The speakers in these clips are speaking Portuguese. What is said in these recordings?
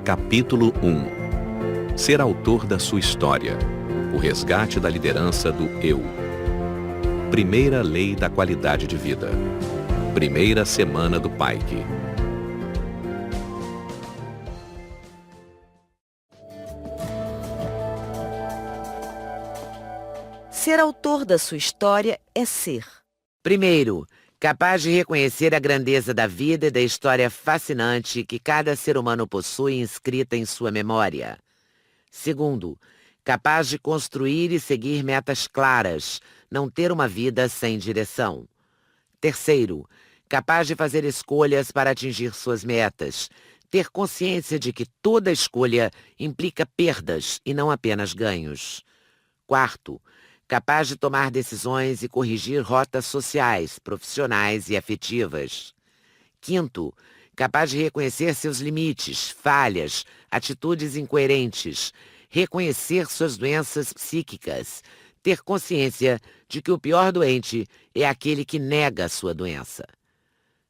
Capítulo 1. Ser autor da sua história. O resgate da liderança do eu. Primeira lei da qualidade de vida. Primeira semana do Pike. Ser autor da sua história é ser. Primeiro, capaz de reconhecer a grandeza da vida e da história fascinante que cada ser humano possui inscrita em sua memória. Segundo, capaz de construir e seguir metas claras, não ter uma vida sem direção. Terceiro, capaz de fazer escolhas para atingir suas metas, ter consciência de que toda escolha implica perdas e não apenas ganhos. Quarto, capaz de tomar decisões e corrigir rotas sociais, profissionais e afetivas. Quinto, capaz de reconhecer seus limites, falhas, atitudes incoerentes, reconhecer suas doenças psíquicas, ter consciência de que o pior doente é aquele que nega a sua doença.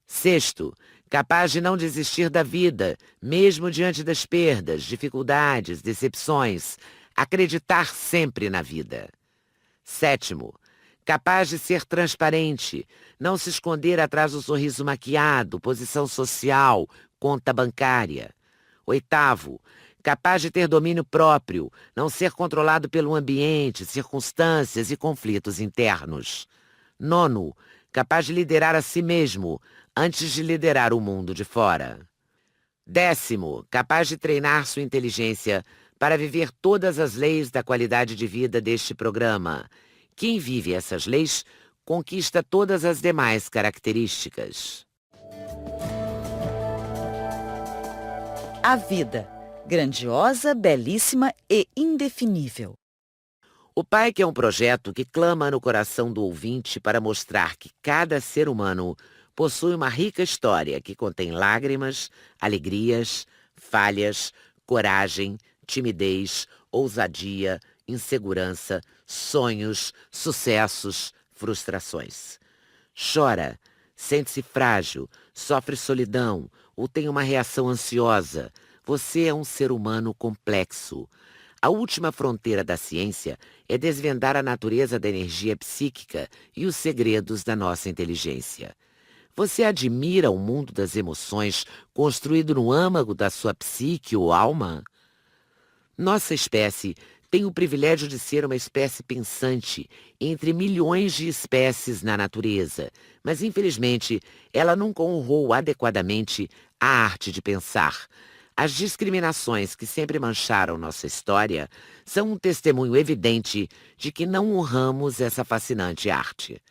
Sexto, capaz de não desistir da vida, mesmo diante das perdas, dificuldades, decepções, acreditar sempre na vida. Sétimo, capaz de ser transparente, não se esconder atrás do sorriso maquiado, posição social, conta bancária. Oitavo, capaz de ter domínio próprio, não ser controlado pelo ambiente, circunstâncias e conflitos internos. Nono, capaz de liderar a si mesmo, antes de liderar o mundo de fora. Décimo, capaz de treinar sua inteligência para viver todas as leis da qualidade de vida deste programa. Quem vive essas leis conquista todas as demais características. A vida, grandiosa, belíssima e indefinível. O Pike é um projeto que clama no coração do ouvinte para mostrar que cada ser humano possui uma rica história que contém lágrimas, alegrias, falhas, coragem, timidez, ousadia, insegurança, sonhos, sucessos, frustrações. Chora, sente-se frágil, sofre solidão ou tem uma reação ansiosa. Você é um ser humano complexo. A última fronteira da ciência é desvendar a natureza da energia psíquica e os segredos da nossa inteligência. Você admira o mundo das emoções construído no âmago da sua psique ou alma? Nossa espécie tem o privilégio de ser uma espécie pensante entre milhões de espécies na natureza, mas infelizmente ela nunca honrou adequadamente a arte de pensar. As discriminações que sempre mancharam nossa história são um testemunho evidente de que não honramos essa fascinante arte.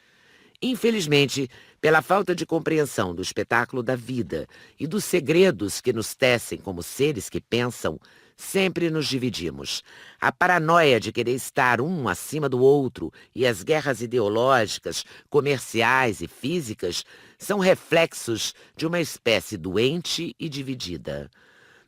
Infelizmente, pela falta de compreensão do espetáculo da vida e dos segredos que nos tecem como seres que pensam, sempre nos dividimos. A paranoia de querer estar um acima do outro e as guerras ideológicas, comerciais e físicas são reflexos de uma espécie doente e dividida.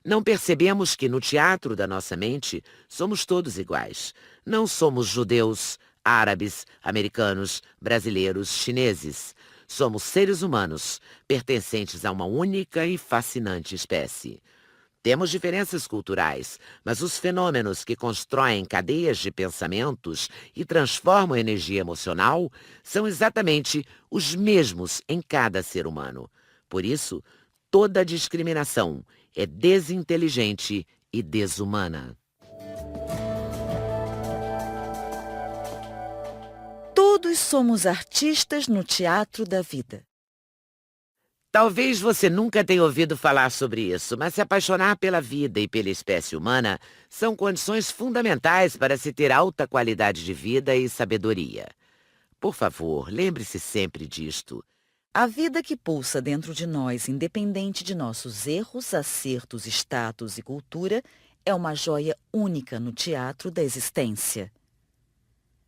Não percebemos que no teatro da nossa mente somos todos iguais. Não somos judeus, árabes, americanos, brasileiros, chineses. Somos seres humanos, pertencentes a uma única e fascinante espécie. Temos diferenças culturais, mas os fenômenos que constroem cadeias de pensamentos e transformam a energia emocional são exatamente os mesmos em cada ser humano. Por isso, toda discriminação é desinteligente e desumana. Todos somos artistas no teatro da vida. Talvez você nunca tenha ouvido falar sobre isso, mas se apaixonar pela vida e pela espécie humana são condições fundamentais para se ter alta qualidade de vida e sabedoria. Por favor, lembre-se sempre disto. A vida que pulsa dentro de nós, independente de nossos erros, acertos, status e cultura, é uma joia única no teatro da existência.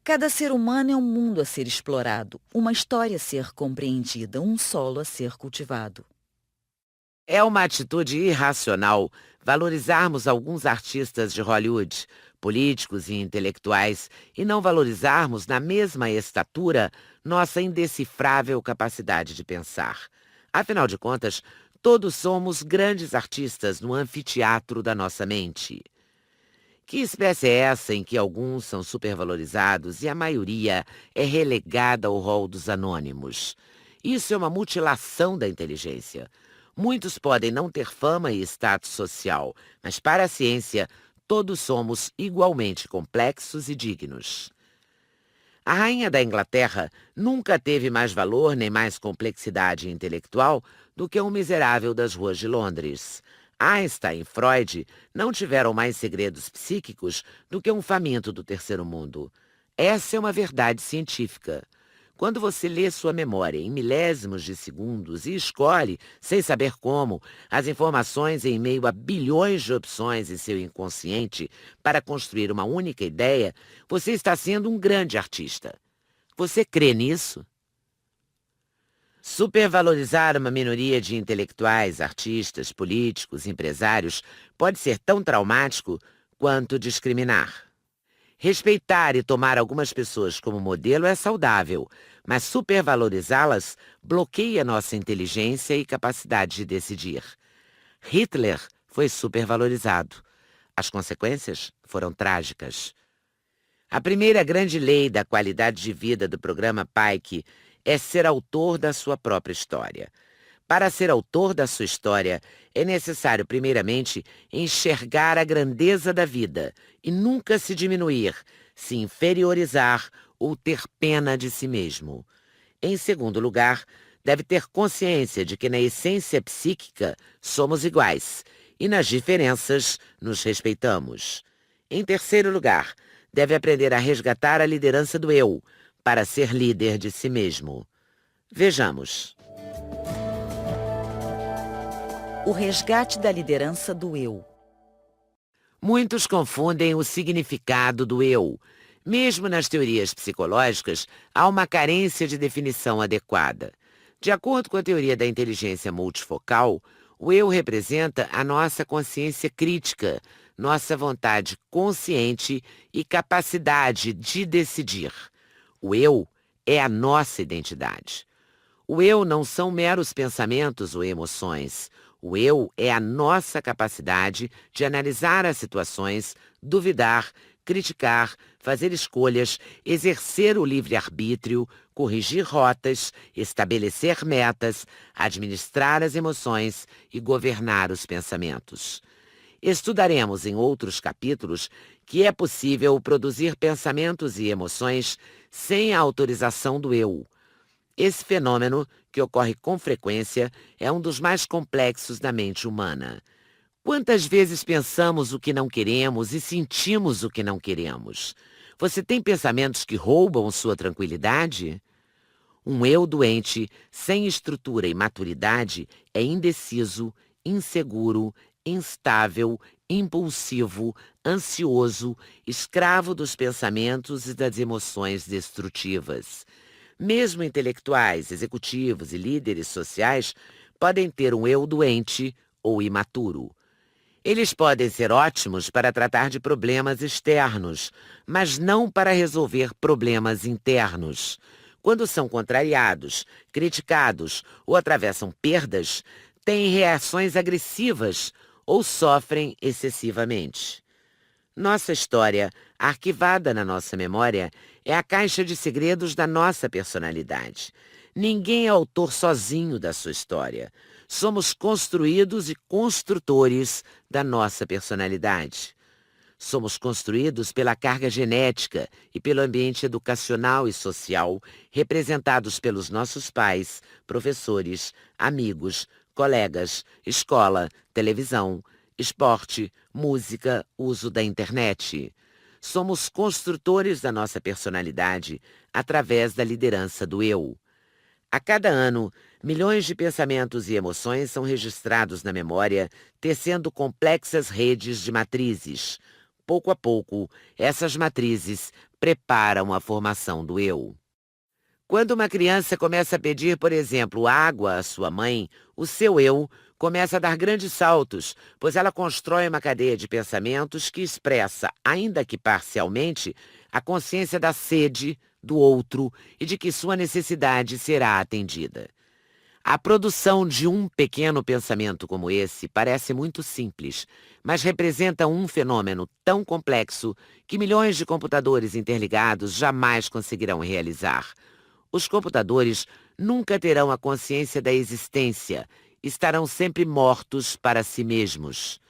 Cada ser humano é um mundo a ser explorado, uma história a ser compreendida, um solo a ser cultivado. É uma atitude irracional valorizarmos alguns artistas de Hollywood, políticos e intelectuais, e não valorizarmos na mesma estatura nossa indecifrável capacidade de pensar. Afinal de contas, Todos somos grandes artistas no anfiteatro da nossa mente. Que espécie é essa em que alguns são supervalorizados e a maioria é relegada ao rol dos anônimos? Isso é uma mutilação da inteligência. Muitos podem não ter fama e status social, mas para a ciência, todos somos igualmente complexos e dignos. A rainha da Inglaterra nunca teve mais valor nem mais complexidade intelectual do que um miserável das ruas de Londres. Einstein e Freud não tiveram mais segredos psíquicos do que um faminto do terceiro mundo. Essa é uma verdade científica. Quando você lê sua memória em milésimos de segundos e escolhe, sem saber como, as informações em meio a bilhões de opções em seu inconsciente para construir uma única ideia, você está sendo um grande artista. Você crê nisso? Supervalorizar uma minoria de intelectuais, artistas, políticos, empresários pode ser tão traumático quanto discriminar. Respeitar e tomar algumas pessoas como modelo é saudável, mas supervalorizá-las bloqueia nossa inteligência e capacidade de decidir. Hitler foi supervalorizado. As consequências foram trágicas. A primeira grande lei da qualidade de vida do programa Pike é ser autor da sua própria história. Para ser autor da sua história, é necessário, primeiramente, enxergar a grandeza da vida e nunca se diminuir, se inferiorizar ou ter pena de si mesmo. Em segundo lugar, deve ter consciência de que na essência psíquica somos iguais e nas diferenças nos respeitamos. Em terceiro lugar, deve aprender a resgatar a liderança do eu, para ser líder de si mesmo. Vejamos. O resgate da liderança do eu. Muitos confundem o significado do eu. Mesmo nas teorias psicológicas, há uma carência de definição adequada. De acordo com a teoria da inteligência multifocal, o eu representa a nossa consciência crítica, nossa vontade consciente e capacidade de decidir. O eu é a nossa identidade. O eu não são meros pensamentos ou emoções. O eu é a nossa capacidade de analisar as situações, duvidar, criticar, fazer escolhas, exercer o livre-arbítrio, corrigir rotas, estabelecer metas, administrar as emoções e governar os pensamentos. Estudaremos em outros capítulos que é possível produzir pensamentos e emoções sem a autorização do eu. Esse fenômeno, que ocorre com frequência, é um dos mais complexos da mente humana. Quantas vezes pensamos o que não queremos e sentimos o que não queremos? Você tem pensamentos que roubam sua tranquilidade? Um eu doente, sem estrutura e maturidade, é indeciso, inseguro, instável, impulsivo, ansioso, escravo dos pensamentos e das emoções destrutivas. Mesmo intelectuais, executivos e líderes sociais podem ter um eu doente ou imaturo. Eles podem ser ótimos para tratar de problemas externos, mas não para resolver problemas internos. Quando são contrariados, criticados ou atravessam perdas, têm reações agressivas ou sofrem excessivamente. Nossa história, arquivada na nossa memória, é a caixa de segredos da nossa personalidade. Ninguém é autor sozinho da sua história. Somos construídos e construtores da nossa personalidade. Somos construídos pela carga genética e pelo ambiente educacional e social, representados pelos nossos pais, professores, amigos, colegas, escola, televisão, esporte, música, uso da internet. Somos construtores da nossa personalidade através da liderança do eu. A cada ano, milhões de pensamentos e emoções são registrados na memória, tecendo complexas redes de matrizes. Pouco a pouco, essas matrizes preparam a formação do eu. Quando uma criança começa a pedir, por exemplo, água à sua mãe, o seu eu começa a dar grandes saltos, pois ela constrói uma cadeia de pensamentos que expressa, ainda que parcialmente, a consciência da sede do outro e de que sua necessidade será atendida. A produção de um pequeno pensamento como esse parece muito simples, mas representa um fenômeno tão complexo que milhões de computadores interligados jamais conseguirão realizar. Os computadores nunca terão a consciência da existência, estarão sempre mortos para si mesmos.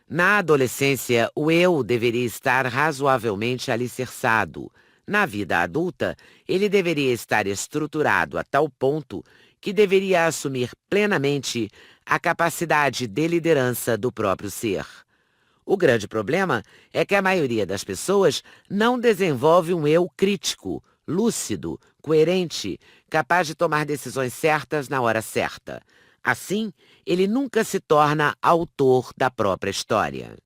Na adolescência, o eu deveria estar razoavelmente alicerçado. Na vida adulta, ele deveria estar estruturado a tal ponto que deveria assumir plenamente a capacidade de liderança do próprio ser. O grande problema é que a maioria das pessoas não desenvolve um eu crítico, lúcido, coerente, capaz de tomar decisões certas na hora certa. Assim, ele nunca se torna autor da própria história.